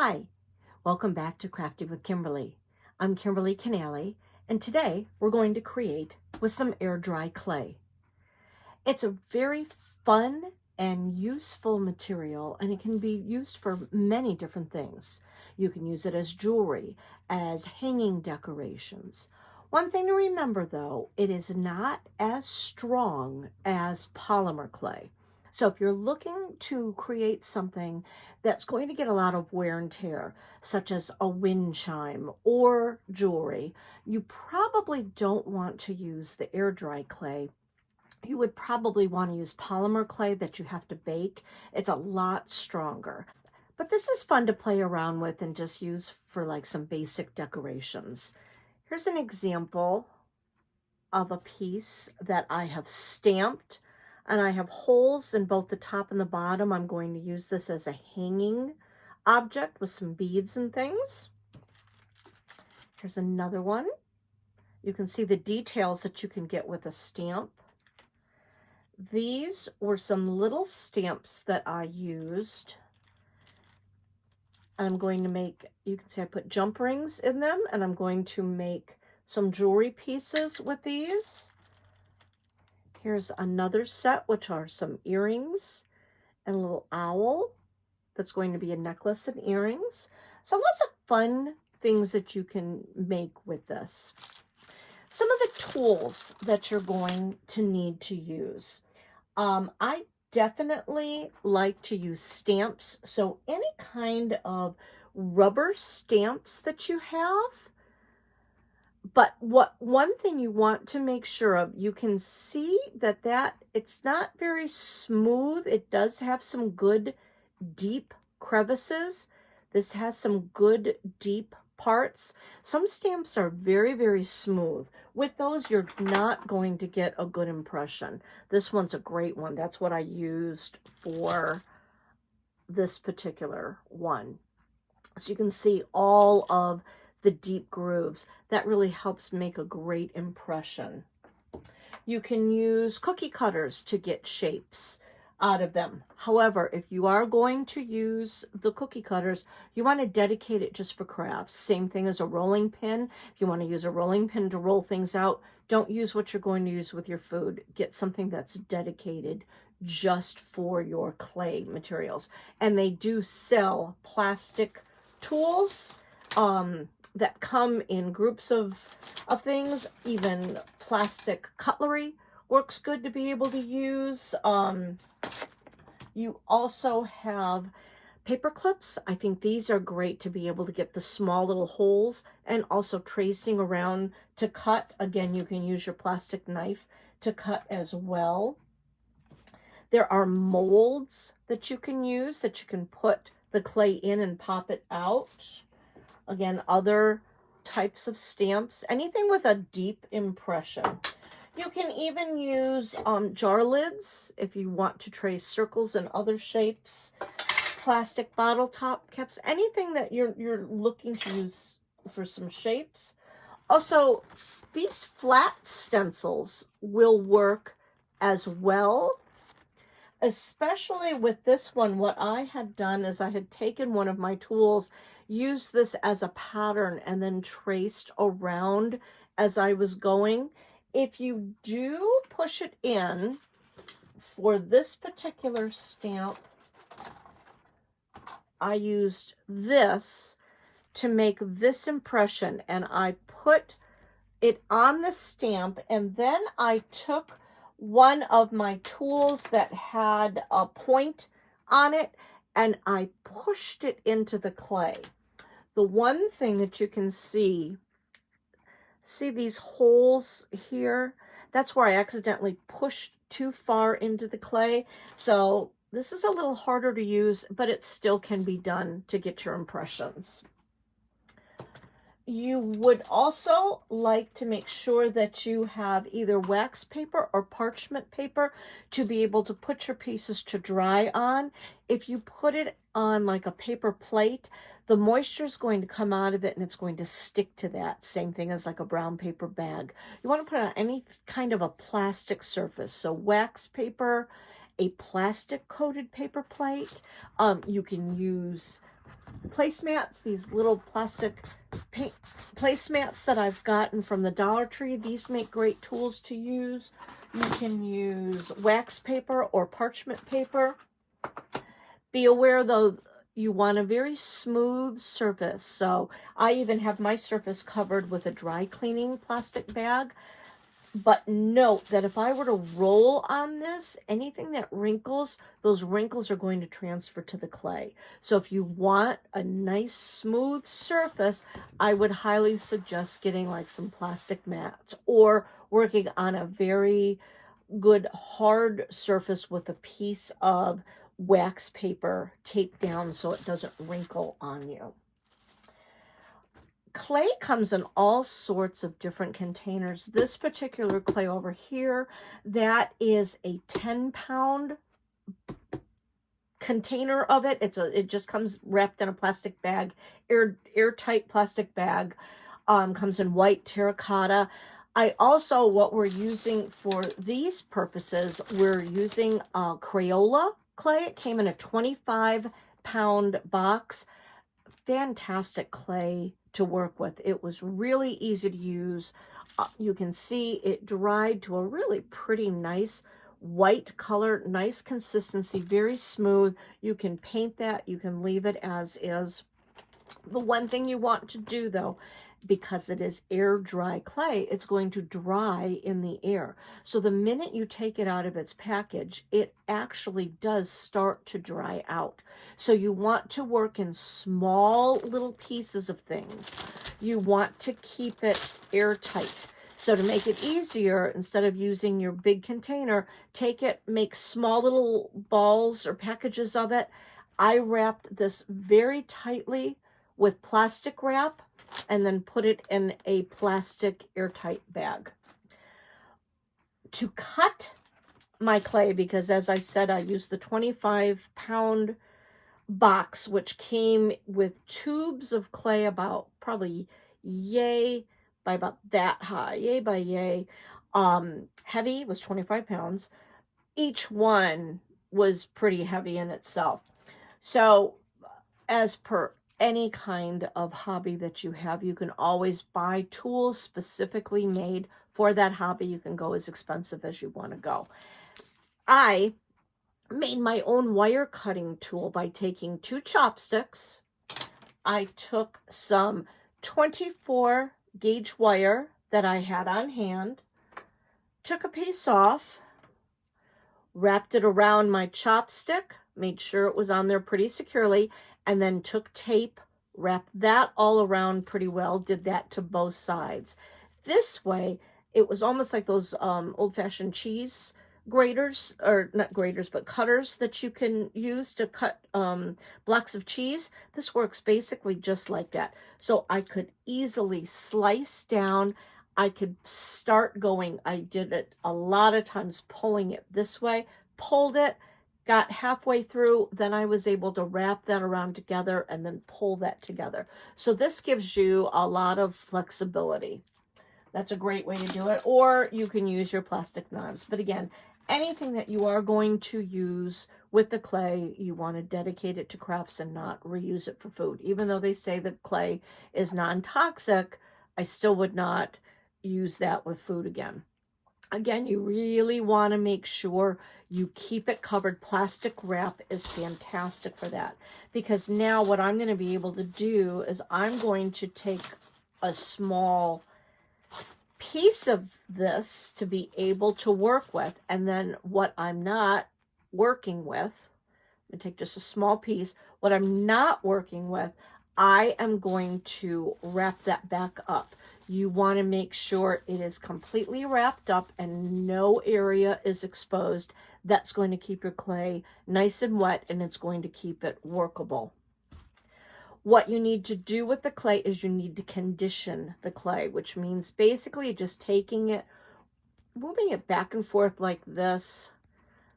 Hi, welcome back to Crafting with Kimberly. I'm Kimberly Canale, and today we're going to create with some air dry clay. It's a very fun and useful material, and it can be used for many different things. You can use it as jewelry, as hanging decorations. One thing to remember though, it is not as strong as polymer clay. So if you're looking to create something that's going to get a lot of wear and tear, such as a wind chime or jewelry, you probably don't want to use the air dry clay. You would probably want to use polymer clay that you have to bake. It's a lot stronger. But this is fun to play around with and just use for like some basic decorations. Here's an example of a piece that I have stamped, and I have holes in both the top and the bottom. I'm going to use this as a hanging object with some beads and things. Here's another one. You can see the details that you can get with a stamp. These were some little stamps that I used. I'm going to make, you can see I put jump rings in them, and I'm going to make some jewelry pieces with these. Here's another set, which are some earrings and a little owl that's going to be a necklace and earrings. So lots of fun things that you can make with this. Some of the tools that you're going to need to use. I definitely like to use stamps. So any kind of rubber stamps that you have. But one thing you want to make sure of, you can see that it's not very smooth. It does have some good deep crevices. This has some good deep parts. Some stamps are very, very smooth. With those, you're not going to get a good impression. This one's a great one. That's what I used for this particular one. So you can see all of the deep grooves. That really helps make a great impression. You can use cookie cutters to get shapes out of them. However, if you are going to use the cookie cutters, you want to dedicate it just for crafts. Same thing as a rolling pin. If you want to use a rolling pin to roll things out, don't use what you're going to use with your food. Get something that's dedicated just for your clay materials. And they do sell plastic tools that come in groups of things. Even plastic cutlery works good to be able to use. You also have paper clips. I think these are great to be able to get the small little holes, and also tracing around to cut. Again, you can use your plastic knife to cut as well. There are molds that you can use that you can put the clay in and pop it out. Again, other types of stamps, anything with a deep impression. You can even use jar lids if you want to trace circles and other shapes. Plastic bottle top caps, anything that you're looking to use for some shapes. Also, these flat stencils will work as well. Especially with this one, what I had done is I had taken one of my tools, used this as a pattern, and then traced around as I was going. If you do push it in for this particular stamp, I used this to make this impression, and I put it on the stamp, and then I took one of my tools that had a point on it, and I pushed it into the clay. The one thing that you can see these holes here? That's where I accidentally pushed too far into the clay. So this is a little harder to use, but it still can be done to get your impressions. You would also like to make sure that you have either wax paper or parchment paper to be able to put your pieces to dry on. If you put it on like a paper plate, the moisture is going to come out of it and it's going to stick to that. Same thing as like a brown paper bag. You want to put it on any kind of a plastic surface. So wax paper, a plastic coated paper plate. You can use placemats, these little plastic paint placemats that I've gotten from the Dollar Tree. These make great tools to use. You can use wax paper or parchment paper. Be aware though, you want a very smooth surface. So I even have my surface covered with a dry cleaning plastic bag. But note that if I were to roll on this, anything that wrinkles, those wrinkles are going to transfer to the clay. So if you want a nice smooth surface, I would highly suggest getting like some plastic mats or working on a very good hard surface with a piece of wax paper taped down so it doesn't wrinkle on you. Clay comes in all sorts of different containers. This particular clay over here, that is a 10-pound container of it. It just comes wrapped in a plastic bag, airtight plastic bag. Comes in white terracotta. I also, what we're using for these purposes, we're using Crayola clay. It came in a 25-pound box. Fantastic clay to work with. It was really easy to use. You can see it dried to a really pretty nice white color, nice consistency, very smooth. You can paint that, you can leave it as is. The one thing you want to do though, because it is air dry clay, it's going to dry in the air. So the minute you take it out of its package, it actually does start to dry out. So you want to work in small little pieces of things. You want to keep it airtight. So to make it easier, instead of using your big container, take it, make small little balls or packages of it. I wrapped this very tightly with plastic wrap and then put it in a plastic airtight bag. To cut my clay, because as I said, I used the 25-pound box, which came with tubes of clay about probably yay by about that high, yay by yay. Heavy was 25 pounds. Each one was pretty heavy in itself. So as per any kind of hobby that you have, you can always buy tools specifically made for that hobby. You can go as expensive as you want to go. I made my own wire cutting tool by taking 2 chopsticks. I took some 24 gauge wire that I had on hand, took a piece off, wrapped it around my chopstick, made sure it was on there pretty securely, and then took tape, wrapped that all around pretty well, did that to both sides. This way, it was almost like those old-fashioned cheese graters, or not graters, but cutters that you can use to cut blocks of cheese. This works basically just like that. So I could easily slice down. I could start going. I did it a lot of times pulling it this way, pulled it, got halfway through, then I was able to wrap that around together and then pull that together. So this gives you a lot of flexibility. That's a great way to do it. Or you can use your plastic knives. But again, anything that you are going to use with the clay, you want to dedicate it to crafts and not reuse it for food. Even though they say that clay is non-toxic, I still would not use that with food again. Again, you really want to make sure you keep it covered. Plastic wrap is fantastic for that, because now what I'm going to be able to do is I'm going to take a small piece of this to be able to work with, and then what I'm not working with, I'm going to take just a small piece. What I'm not working with, I am going to wrap that back up. You want to make sure it is completely wrapped up and no area is exposed. That's going to keep your clay nice and wet, and it's going to keep it workable. What you need to do with the clay is you need to condition the clay, which means basically just taking it, moving it back and forth like this.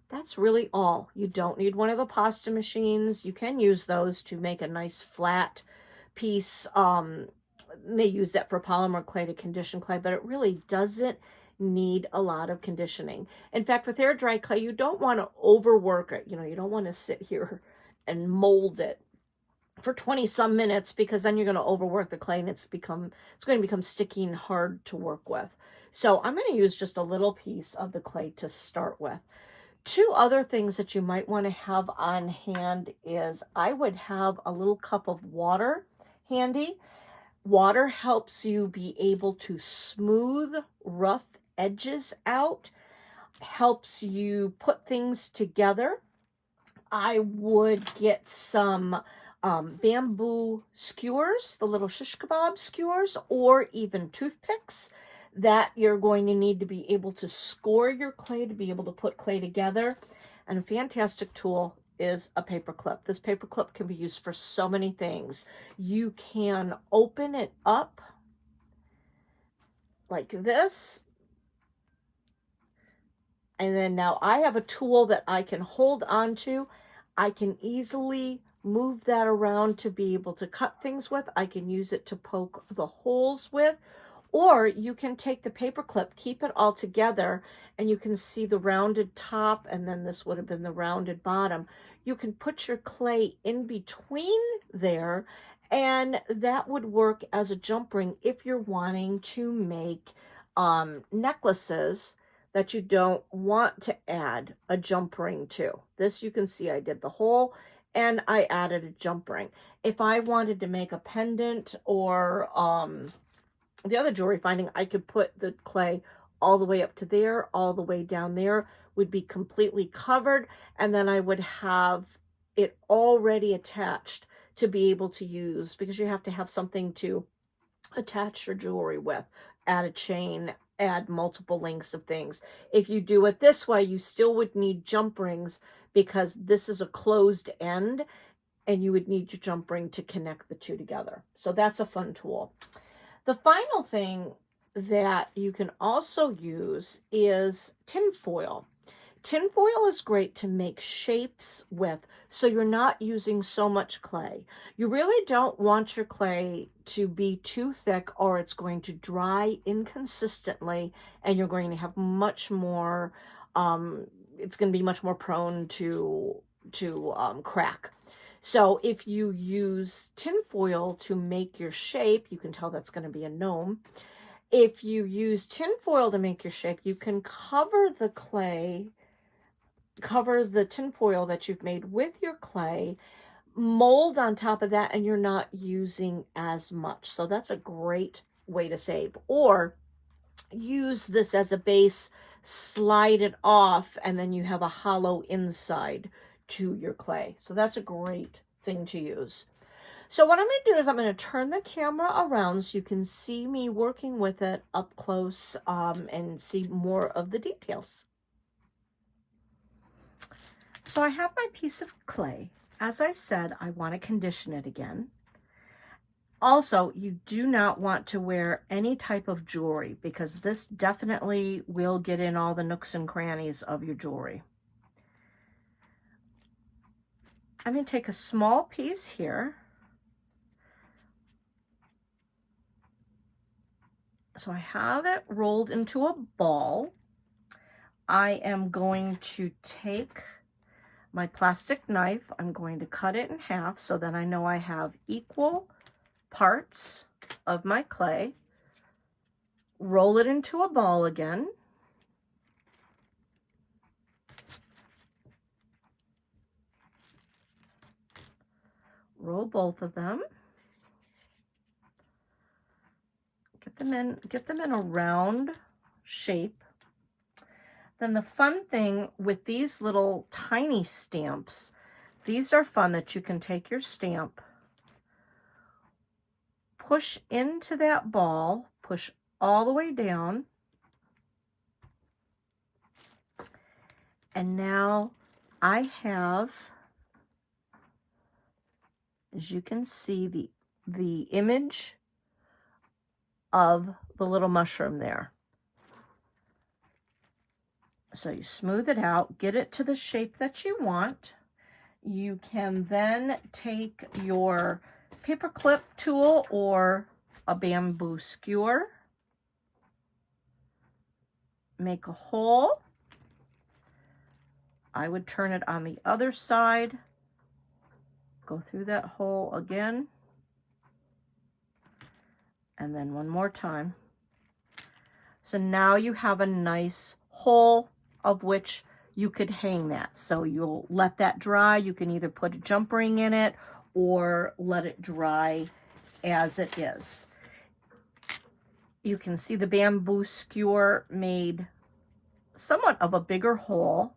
That's really all. You don't need one of the pasta machines. You can use those to make a nice flat piece. They use that for polymer clay to condition clay, but it really doesn't need a lot of conditioning. In fact, with air dry clay, you don't want to overwork it. You don't want to sit here and mold it. for 20 some minutes, because then you're going to overwork the clay and it's going to become sticky and hard to work with. So I'm going to use just a little piece of the clay to start with. Two other things that you might want to have on hand is I would have a little cup of water handy. Water helps you be able to smooth rough edges out, helps you put things together. I would get some bamboo skewers, the little shish kebab skewers, or even toothpicks that you're going to need to be able to score your clay to be able to put clay together. And a fantastic tool is a paper clip. This paper clip can be used for so many things. You can open it up like this. And then now I have a tool that I can hold on to. I can easily move that around to be able to cut things with. I can use it to poke the holes with. Or you can take the paper clip, keep it all together, and you can see the rounded top, and then this would have been the rounded bottom. You can put your clay in between there, and that would work as a jump ring if you're wanting to make necklaces that you don't want to add a jump ring to. This, you can see I did the hole and I added a jump ring. If I wanted to make a pendant or the other jewelry finding, I could put the clay all the way up to there, all the way down there, would be completely covered, and then I would have it already attached to be able to use, because you have to have something to attach your jewelry with, add a chain, add multiple lengths of things. If you do it this way, you still would need jump rings, because this is a closed end and you would need your jump ring to connect the two together. So that's a fun tool. The final thing that you can also use is tin foil. Tin foil is great to make shapes with, so you're not using so much clay. You really don't want your clay to be too thick, or it's going to dry inconsistently and you're going to have much more, it's going to be much more prone to crack. So if you use tin foil to make your shape, you can tell that's going to be a gnome. If you use tin foil to make your shape, you can cover the tin foil that you've made with your clay, mold on top of that, and you're not using as much. So that's a great way to save. Or use this as a base, slide it off, and then you have a hollow inside to your clay. So that's a great thing to use. So what I'm going to do is I'm going to turn the camera around so you can see me working with it up close and see more of the details. So I have my piece of clay. As I said, I want to condition it again. Also, you do not want to wear any type of jewelry, because this definitely will get in all the nooks and crannies of your jewelry. I'm going to take a small piece here. So I have it rolled into a ball. I am going to take my plastic knife. I'm going to cut it in half so that I know I have equal parts of my clay. Roll it into a ball again. Roll both of them. Get them in a round shape. Then the fun thing with these little tiny stamps, these are fun that you can take your stamp, push into that ball, push all the way down, and now I have, as you can see, the image of the little mushroom there. So you smooth it out, get it to the shape that you want. You can then take your paper clip tool or a bamboo skewer, make a hole. I would turn it on the other side, Go through that hole again. And then one more time. So now you have a nice hole of which you could hang that. So you'll let that dry. You can either put a jump ring in it or let it dry as it is. You can see the bamboo skewer made somewhat of a bigger hole.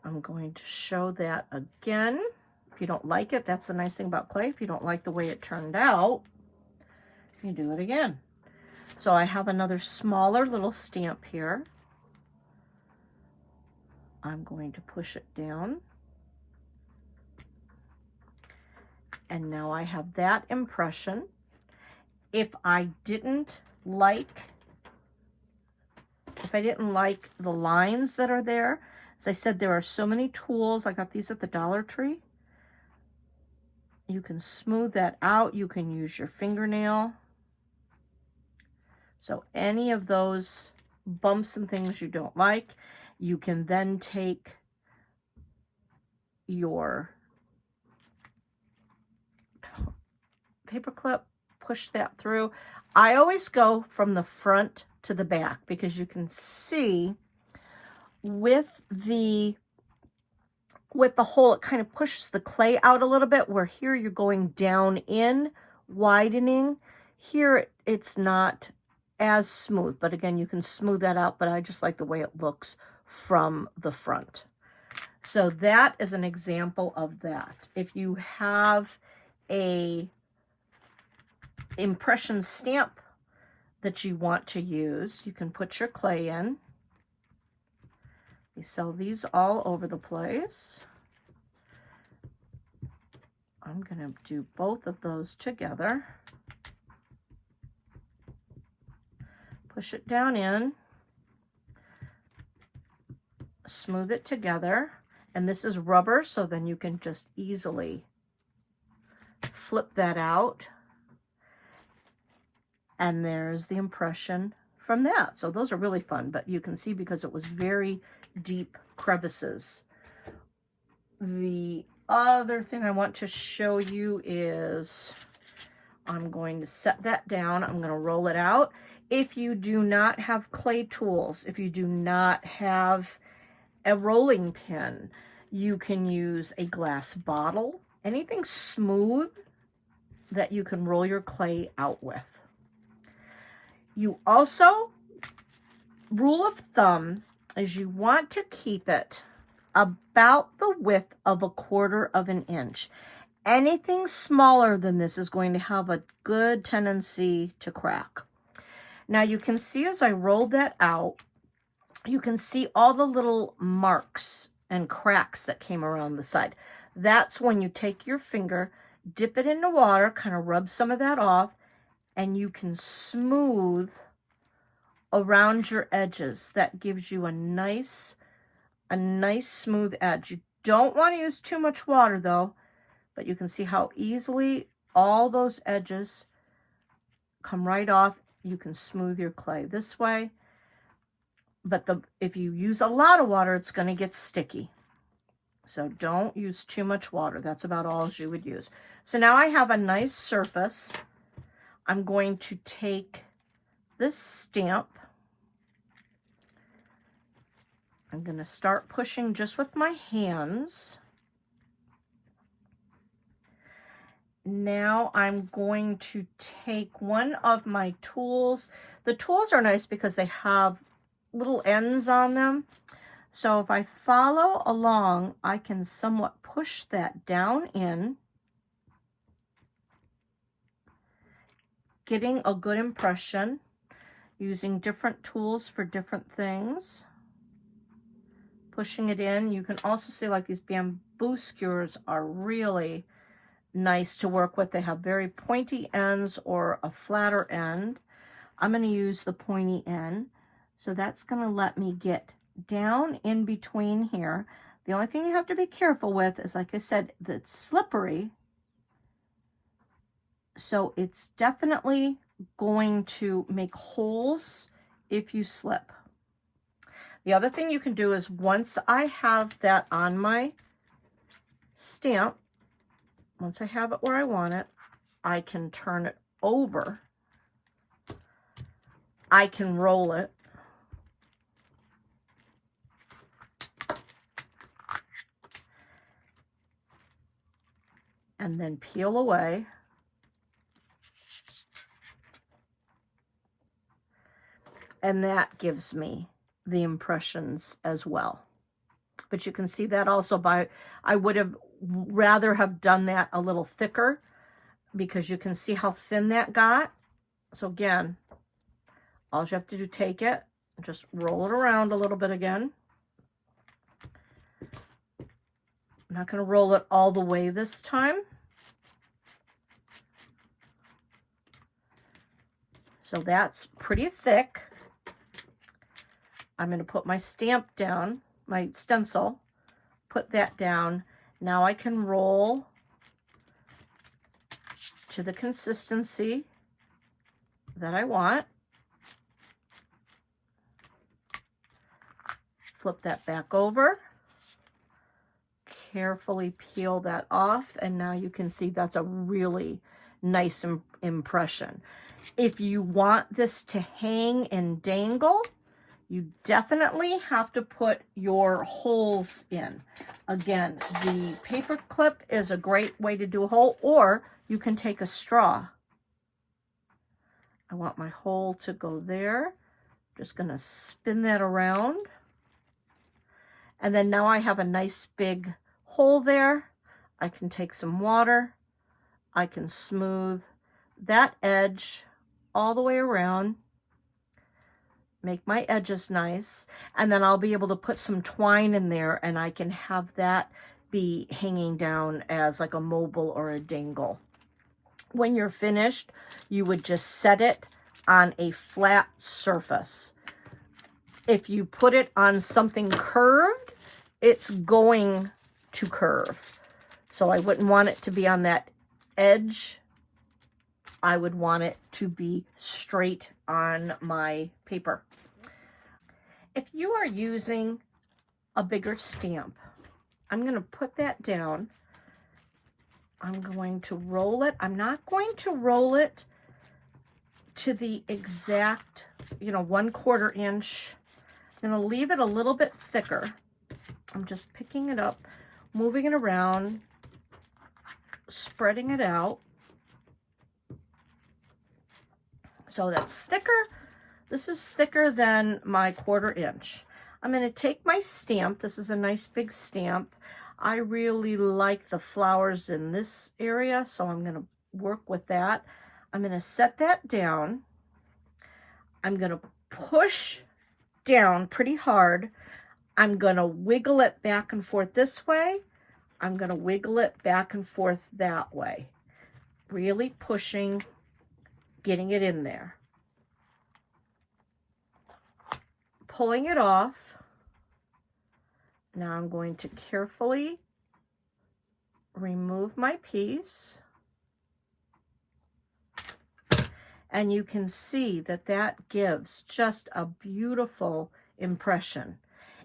I'm going to show that again. If you don't like it, that's the nice thing about clay. If you don't like the way it turned out, you do it again. So I have another smaller little stamp here. I'm going to push it down. And now I have that impression. If I didn't like the lines that are there, as I said, there are so many tools. I got these at the Dollar Tree. You can smooth that out. You can use your fingernail. So any of those bumps and things you don't like, you can then take your paper clip, push that through. I always go from the front to the back because you can see with the hole, it kind of pushes the clay out a little bit, where here you're going down in, widening. Here it's not as smooth, but again, you can smooth that out, but I just like the way it looks from the front. So that is an example of that. If you have a impression stamp that you want to use, you can put your clay in. They sell these all over the place. I'm going to do both of those together. Push it down in. Smooth it together. And this is rubber, so then you can just easily flip that out. And there's the impression from that. So those are really fun, but you can see because it was very deep crevices. The other thing I want to show you is I'm going to set that down. I'm going to roll it out. If you do not have clay tools, if you do not have a rolling pin, you can use a glass bottle, anything smooth that you can roll your clay out with. You also, rule of thumb is you want to keep it about the width of 1/4 inch. Anything smaller than this is going to have a good tendency to crack. Now you can see as I rolled that out, you can see all the little marks and cracks that came around the side. That's when you take your finger, dip it into water, kind of rub some of that off, and you can smooth around your edges. That gives you a nice smooth edge. You don't want to use too much water though, but you can see how easily all those edges come right off. You can smooth your clay this way, but if you use a lot of water, it's going to get sticky. So don't use too much water. That's about all you would use. So now I have a nice surface. I'm going to take this stamp. I'm going to start pushing just with my hands. Now I'm going to take one of my tools. The tools are nice because they have little ends on them. So if I follow along, I can somewhat push that down in, getting a good impression, using different tools for different things. Pushing it in. You can also see like these bamboo skewers are really nice to work with. They have very pointy ends or a flatter end. I'm going to use the pointy end. So that's going to let me get down in between here. The only thing you have to be careful with is, like I said, that it's slippery. So it's definitely going to make holes if you slip. The other thing you can do is once I have that on my stamp, once I have it where I want it, I can turn it over. I can roll it. And then peel away. And that gives me the impressions as well. But you can see that also by, I would have rather have done that a little thicker because you can see how thin that got. So again, all you have to do, take it, just roll it around a little bit again. I'm not going to roll it all the way this time. So that's pretty thick. I'm going to put my stamp down, my stencil, put that down. Now I can roll to the consistency that I want. Flip that back over. Carefully peel that off, and now you can see that's a really nice impression. If you want this to hang and dangle, you definitely have to put your holes in. Again, the paper clip is a great way to do a hole, or you can take a straw. I want my hole to go there. Just going to spin that around. And then now I have a nice big hole there. I can take some water. I can smooth that edge all the way around. Make my edges nice, and then I'll be able to put some twine in there, and I can have that be hanging down as like a mobile or a dangle. When you're finished, you would just set it on a flat surface. If you put it on something curved, it's going to curve. So I wouldn't want it to be on that edge. I would want it to be straight on my paper. If you are using a bigger stamp, I'm going to put that down. I'm going to roll it. I'm not going to roll it to the exact, 1/4 inch. I'm going to leave it a little bit thicker. I'm just picking it up, moving it around, spreading it out. So that's thicker. This is thicker than my 1/4 inch. I'm going to take my stamp. This is a nice big stamp. I really like the flowers in this area, so I'm going to work with that. I'm going to set that down. I'm going to push down pretty hard. I'm going to wiggle it back and forth this way. I'm going to wiggle it back and forth that way. Really pushing, getting it in there. Pulling it off. Now I'm going to carefully remove my piece. And you can see that that gives just a beautiful impression.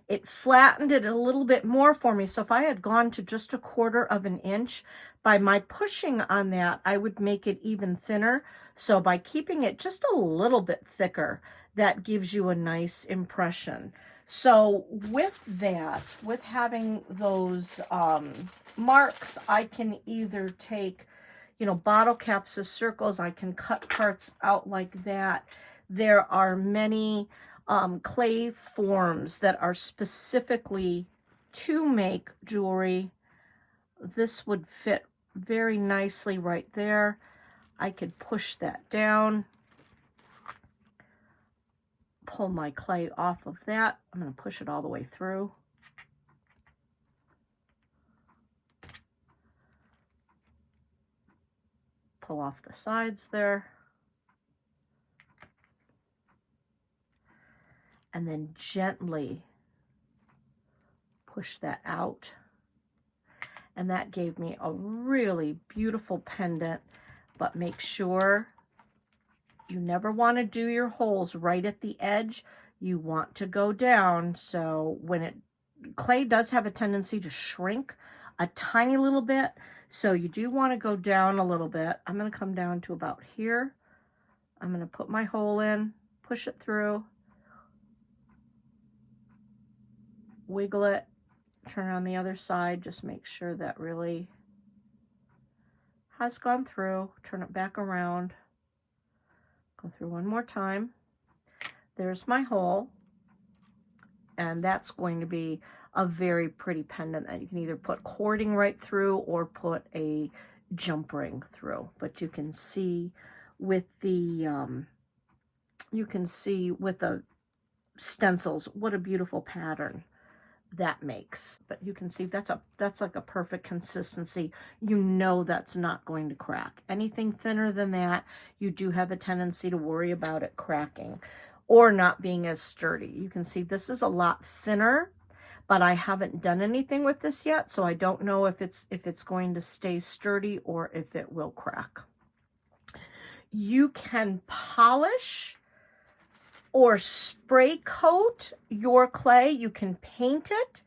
It flattened it a little bit more for me. So if I had gone to just 1/4 inch, by my pushing on that, I would make it even thinner. So by keeping it just a little bit thicker, that gives you a nice impression. So with that, with having those marks, I can either take, bottle caps as circles. I can cut parts out like that. There are many clay forms that are specifically to make jewelry. This would fit very nicely right there. I could push that down, pull my clay off of that. I'm going to push it all the way through. Pull off the sides there. And then gently push that out. And that gave me a really beautiful pendant, but make sure you never want to do your holes right at the edge. You want to go down. So when clay does have a tendency to shrink a tiny little bit. So you do want to go down a little bit. I'm going to come down to about here. I'm going to put my hole in, push it through, wiggle it, turn it on the other side. Just make sure that really has gone through. Turn it back around. Go through one more time. There's my hole. And that's going to be a very pretty pendant that you can either put cording right through or put a jump ring through. But you can see with the stencils what a beautiful pattern that makes. But you can see that's like a perfect consistency. You know that's not going to crack. Anything thinner than that, you do have a tendency to worry about it cracking or not being as sturdy. You can see this is a lot thinner, but I haven't done anything with this yet, so I don't know if it's going to stay sturdy or if it will crack. You can polish or spray coat your clay. You can paint it,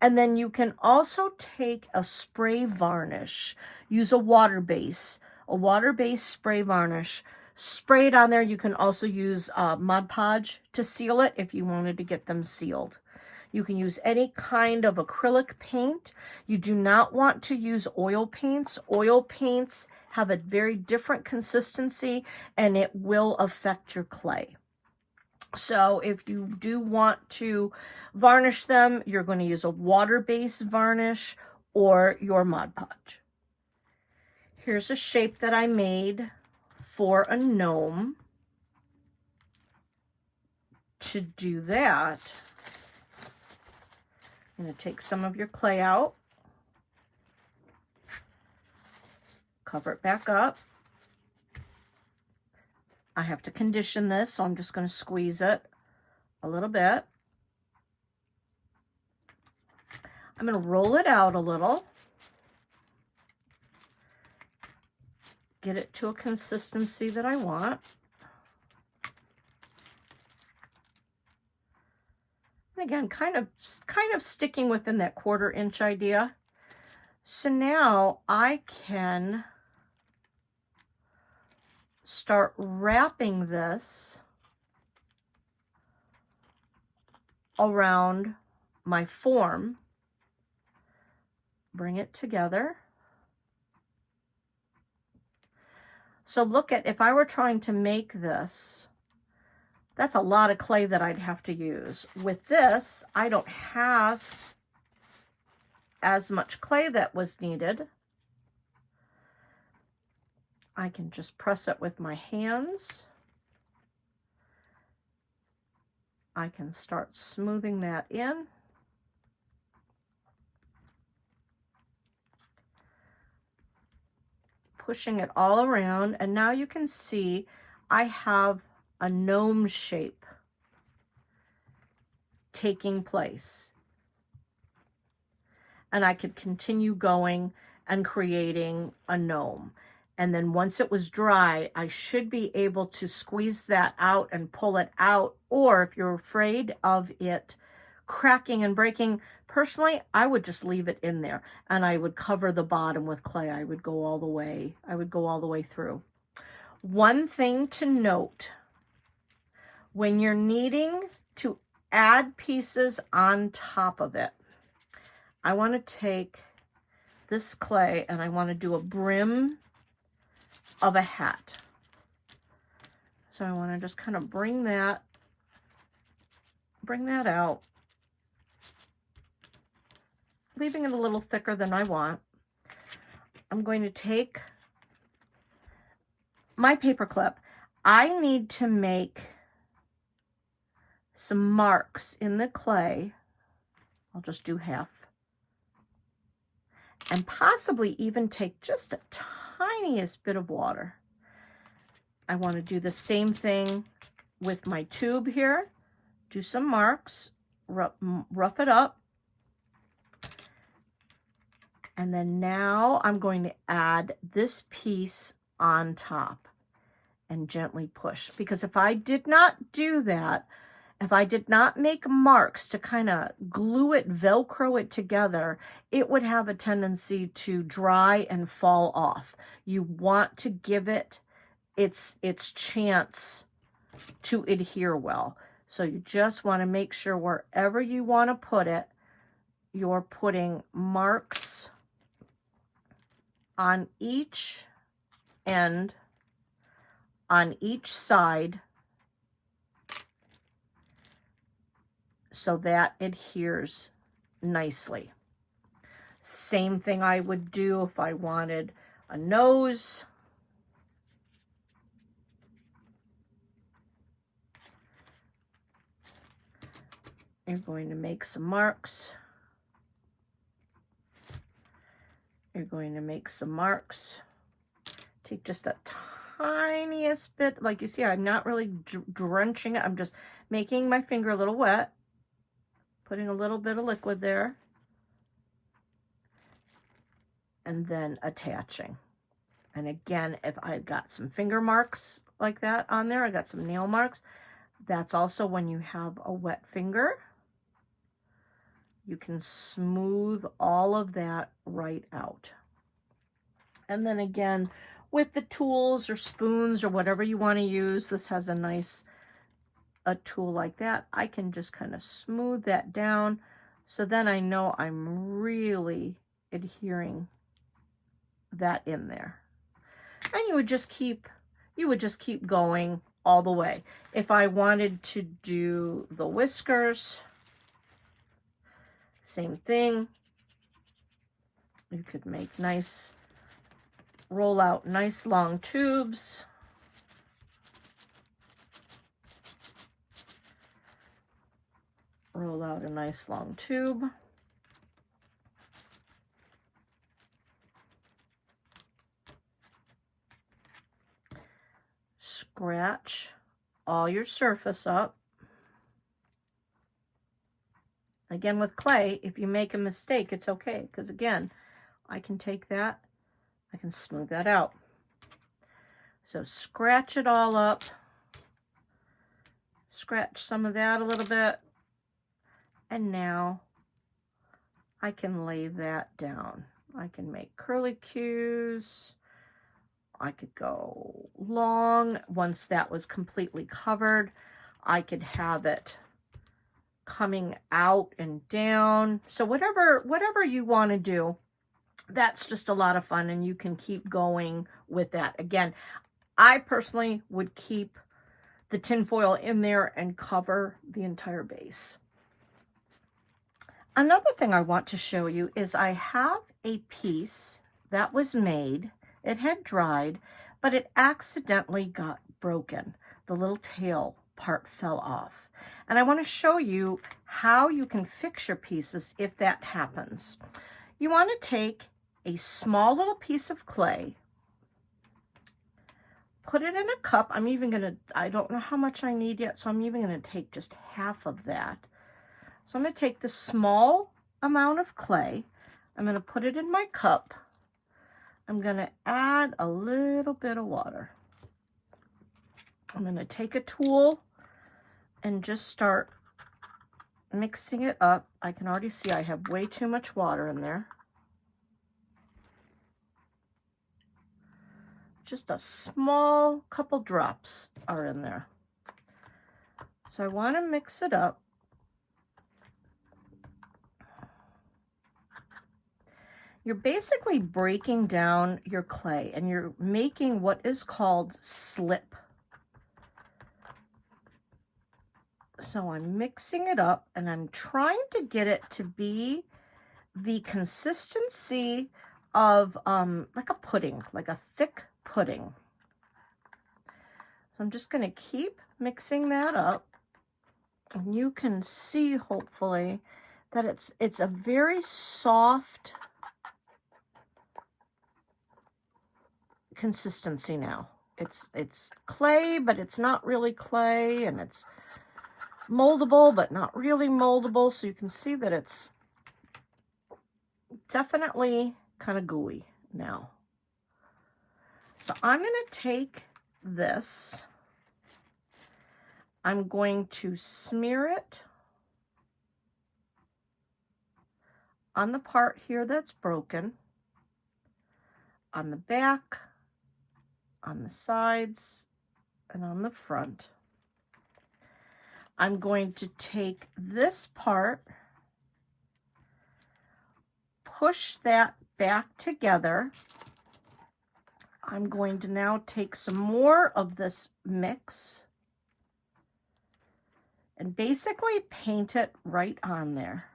and then you can also take a spray varnish. Use a water-based spray varnish. Spray it on there. You can also use Mod Podge to seal it if you wanted to get them sealed. You can use any kind of acrylic paint. You do not want to use oil paints. Oil paints have a very different consistency and it will affect your clay. So if you do want to varnish them, you're going to use a water-based varnish or your Mod Podge. Here's a shape that I made for a gnome. To do that, I'm going to take some of your clay out, cover it back up. I have to condition this, so I'm just going to squeeze it a little bit. I'm going to roll it out a little. Get it to a consistency that I want. And again, kind of sticking within that 1/4 inch idea. So now I can start wrapping this around my form. Bring it together. So look at, if I were trying to make this, that's a lot of clay that I'd have to use. With this, I don't have as much clay that was needed. I can just press it with my hands. I can start smoothing that in. Pushing it all around, and now you can see I have a gnome shape taking place. And I could continue going and creating a gnome. And then once it was dry, I should be able to squeeze that out and pull it out. Or if you're afraid of it cracking and breaking, personally, I would just leave it in there and I would cover the bottom with clay. I would go all the way through. One thing to note, when you're needing to add pieces on top of it, I want to take this clay and I want to do a brim of a hat. So I want to just kind of bring that out, leaving it a little thicker than I want. I'm going to take my paper clip. I need to make some marks in the clay. I'll just do half. And possibly even take just a tiniest bit of water. I want to do the same thing with my tube here. Do some marks, rough it up. And then now I'm going to add this piece on top and gently push. Because if I did not do that, if I did not make marks to kind of glue it, Velcro it together, it would have a tendency to dry and fall off. You want to give it its chance to adhere well. So you just want to make sure wherever you want to put it, you're putting marks on each end, on each side, so that adheres nicely. Same thing I would do if I wanted a nose. You're going to make some marks. You're going to make some marks. Take just the tiniest bit. Like you see, I'm not really drenching it. I'm just making my finger a little wet. Putting a little bit of liquid there. And then attaching. And again, if I got some finger marks like that on there, I got some nail marks. That's also when you have a wet finger. You can smooth all of that right out. And then again, with the tools or spoons or whatever you want to use, this has a nice tool like that. I can just kind of smooth that down. So then I know I'm really adhering that in there. And you would just keep going all the way. If I wanted to do the whiskers, same thing. You could make roll out nice long tubes. Roll out a nice long tube. Scratch all your surface up. Again, with clay, if you make a mistake, it's okay, because again, I can take that, I can smooth that out. So scratch it all up. Scratch some of that a little bit. And now I can lay that down. I can make curlicues. I could go long. Once that was completely covered, I could have it coming out and down. So whatever you want to do, that's just a lot of fun, and you can keep going with that. Again, I personally would keep the tinfoil in there and cover the entire base. Another thing I want to show you is I have a piece that was made. It had dried, but it accidentally got broken. The little tail part fell off. And I want to show you how you can fix your pieces if that happens. You want to take a small little piece of clay, put it in a cup. I don't know how much I need yet, so I'm even going to take just half of that. So I'm going to take the small amount of clay. I'm going to put it in my cup. I'm going to add a little bit of water. I'm going to take a tool and just start mixing it up. I can already see I have way too much water in there. Just a small couple drops are in there. So I want to mix it up. You're basically breaking down your clay and you're making what is called slip. So I'm mixing it up and I'm trying to get it to be the consistency of like a pudding, like a thick pudding. So I'm just going to keep mixing that up. And you can see, hopefully, that it's a very soft consistency now. It's clay, but it's not really clay, and it's moldable, but not really moldable. So you can see that it's definitely kind of gooey now. So I'm going to take this. I'm going to smear it on the part here that's broken, on the back, on the sides, and on the front. I'm going to take this part, push that back together. I'm going to now take some more of this mix and basically paint it right on there.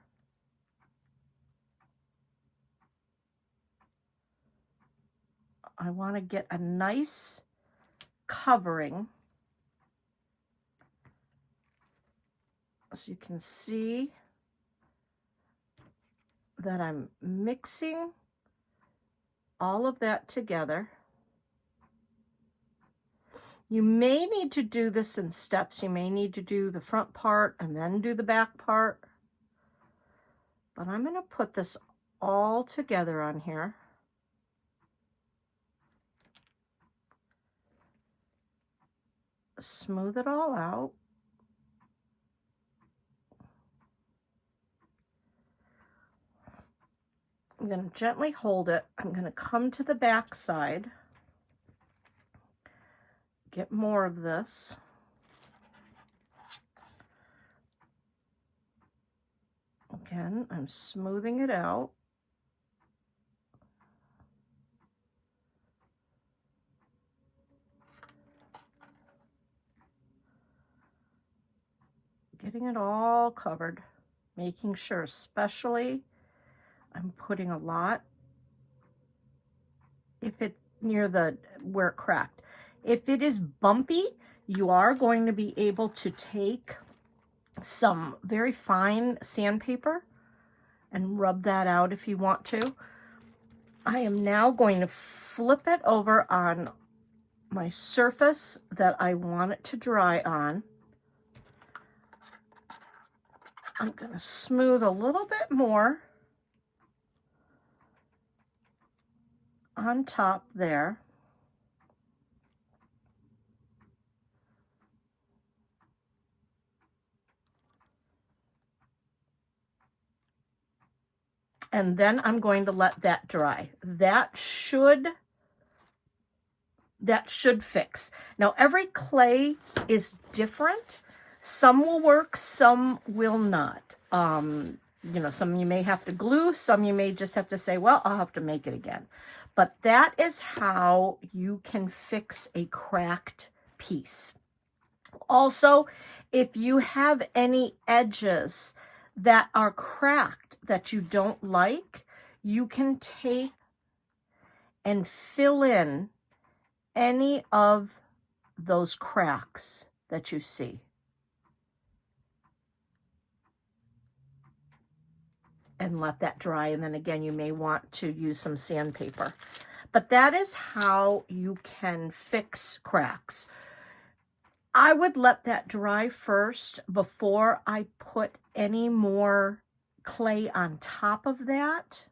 I want to get a nice covering. So you can see that I'm mixing all of that together. You may need to do this in steps. You may need to do the front part and then do the back part. But I'm going to put this all together on here. Smooth it all out. I'm going to gently hold it. I'm going to come to the back side. Get more of this. Again, I'm smoothing it out. Getting it all covered, making sure, especially I'm putting a lot if it near the where it cracked. If it is bumpy, you are going to be able to take some very fine sandpaper and rub that out if you want to. I am now going to flip it over on my surface that I want it to dry on. I'm going to smooth a little bit more on top there. And then I'm going to let that dry. That should fix. Now, every clay is different. Some will work, some will not. You know, some you may have to glue, some you may just have to say, well, I'll have to make it again. But that is how you can fix a cracked piece. Also, if you have any edges that are cracked that you don't like, you can take and fill in any of those cracks that you see. And let that dry, and then again you may want to use some sandpaper. But that is how you can fix cracks. I would let that dry first before I put any more clay on top of that,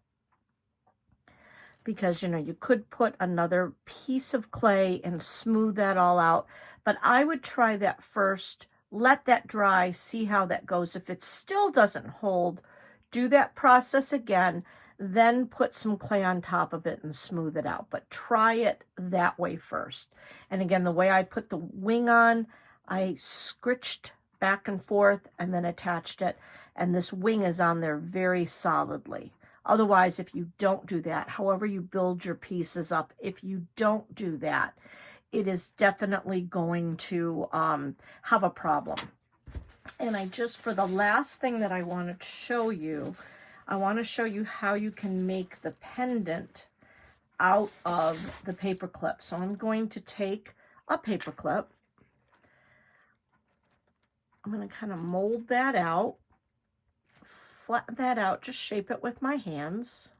because you know you could put another piece of clay and smooth that all out, but I would try that first, let that dry, see how that goes. If it still doesn't hold, do that process again, then put some clay on top of it and smooth it out. But try it that way first. And again, the way I put the wing on, I scritched back and forth and then attached it. And this wing is on there very solidly. Otherwise, if you don't do that, however you build your pieces up, if you don't do that, it is definitely going to have a problem. And I just, for the last thing that I want to show you, I want to show you how you can make the pendant out of the paper clip. So I'm going to take a paper clip. I'm going to kind of mold that out, flatten that out, just shape it with my hands.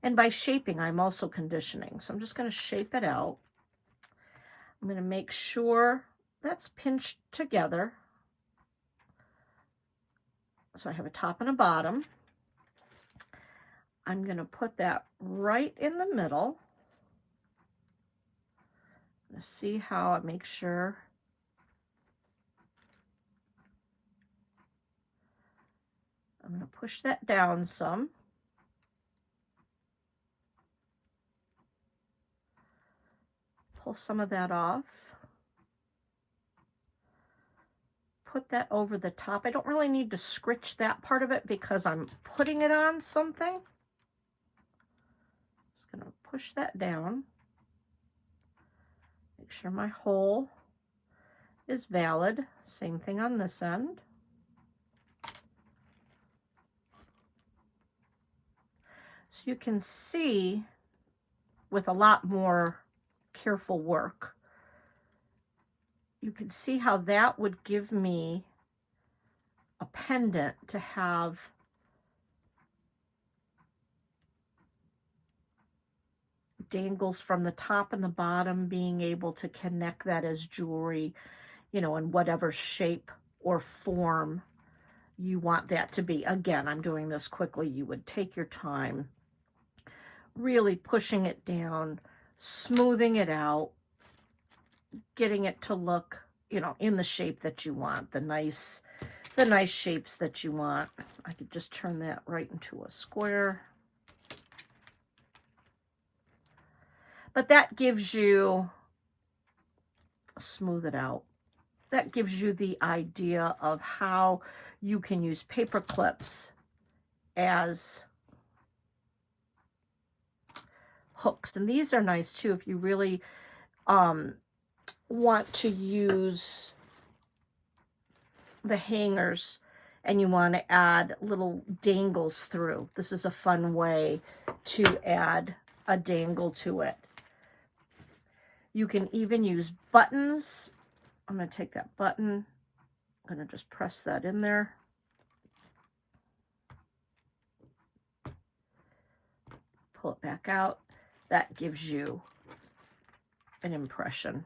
And by shaping, I'm also conditioning. So I'm just going to shape it out. I'm going to make sure that's pinched together. So I have a top and a bottom. I'm going to put that right in the middle. I'm going to see how I make sure I'm going to push that down some. Pull some of that off. Put that over the top. I don't really need to scritch that part of it because I'm putting it on something. Just going to push that down. Make sure my hole is valid. Same thing on this end. So you can see with a lot more careful work, you can see how that would give me a pendant to have dangles from the top and the bottom, being able to connect that as jewelry, you know, in whatever shape or form you want that to be. Again, I'm doing this quickly. You would take your time, really pushing it down, smoothing it out, getting it to look, you know, in the shape that you want, the nice shapes that you want. I could just turn that right into a square. But that gives you, smooth it out. That gives you the idea of how you can use paper clips as hooks. And these are nice too if you really want to use the hangers and you want to add little dangles through. This is a fun way to add a dangle to it. You can even use buttons. I'm going to take that button. I'm going to just press that in there. Pull it back out. That gives you an impression.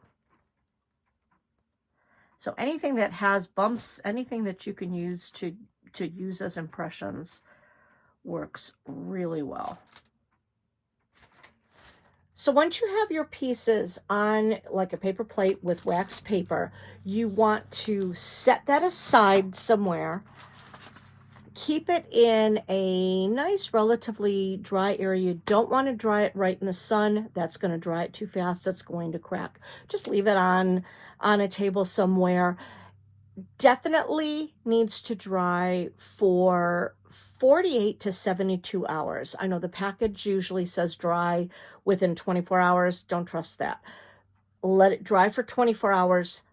So anything that has bumps, anything that you can use to use as impressions works really well. So once you have your pieces on like a paper plate with wax paper, you want to set that aside somewhere. Keep it in a nice, relatively dry area. You don't want to dry it right in the sun. That's going to dry it too fast. It's going to crack. Just leave it on a table somewhere. Definitely needs to dry for 48 to 72 hours. I know the package usually says dry within 24 hours. Don't trust that. Let it dry for 24 hours.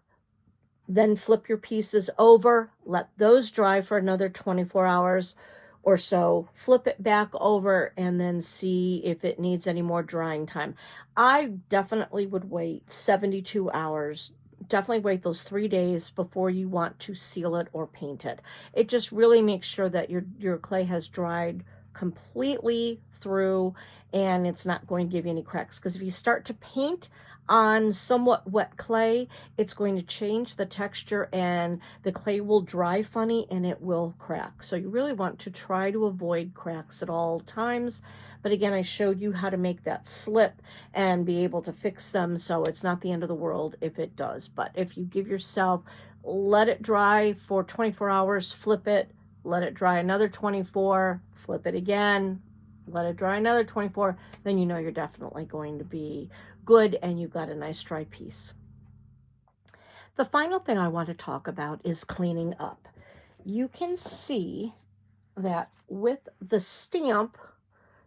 Then flip your pieces over, let those dry for another 24 hours or so, flip it back over, and then see if it needs any more drying time. I definitely would wait 72 hours. Definitely wait those 3 days before you want to seal it or paint it. It just really makes sure that your clay has dried completely through and it's not going to give you any cracks. Because if you start to paint on somewhat wet clay, it's going to change the texture and the clay will dry funny and it will crack. So you really want to try to avoid cracks at all times. But again, I showed you how to make that slip and be able to fix them, so it's not the end of the world if it does. But if you give yourself, let it dry for 24 hours, flip it, let it dry another 24, flip it again, let it dry another 24, then you know you're definitely going to be good and you've got a nice dry piece. The final thing I want to talk about is cleaning up. You can see that with the stamp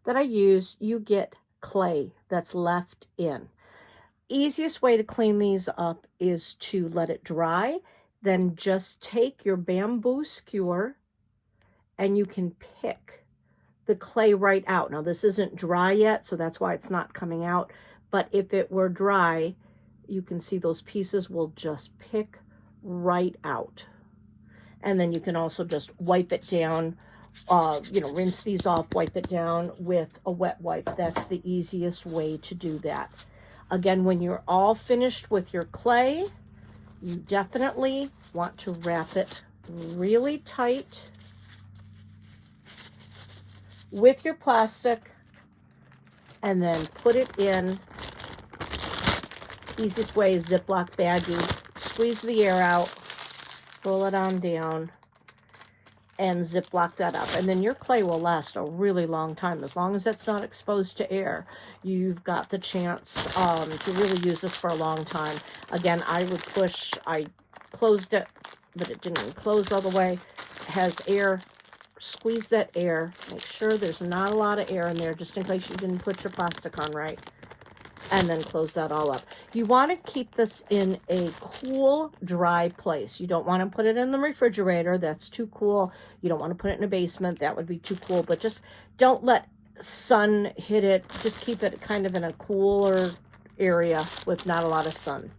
that I use, you get clay that's left in. Easiest way to clean these up is to let it dry, then just take your bamboo skewer and you can pick the clay right out. Now this isn't dry yet, so that's why it's not coming out. But if it were dry, you can see those pieces will just pick right out. And then you can also just wipe it down, rinse these off, wipe it down with a wet wipe. That's the easiest way to do that. Again, when you're all finished with your clay, you definitely want to wrap it really tight with your plastic and then put it in. Easiest way is Ziploc baggie. Squeeze the air out, roll it on down, and Ziploc that up. And then your clay will last a really long time. As long as it's not exposed to air, you've got the chance to really use this for a long time. Again, I closed it, but it didn't close all the way. It has air. Squeeze that air. Make sure there's not a lot of air in there, just in case you didn't put your plastic on right. And then close that all up. You want to keep this in a cool, dry place. You don't want to put it in the refrigerator. That's too cool. You don't want to put it in a basement. That would be too cool. But just don't let sun hit it. Just keep it kind of in a cooler area with not a lot of sun.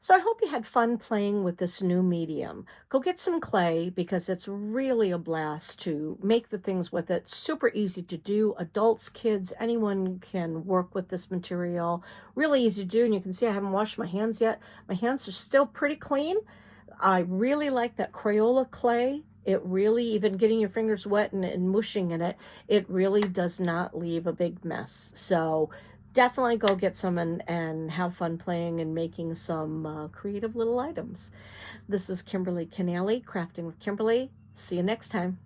So I hope you had fun playing with this new medium. Go get some clay because it's really a blast to make the things with it. Super easy to do. Adults, kids, anyone can work with this material. Really easy to do. And you can see I haven't washed my hands yet. My hands are still pretty clean. I really like that Crayola clay. It really, even getting your fingers wet and mushing in it, it really does not leave a big mess. So definitely go get some and have fun playing and making some creative little items. This is Kimberly Canale, Crafting with Kimberly. See you next time.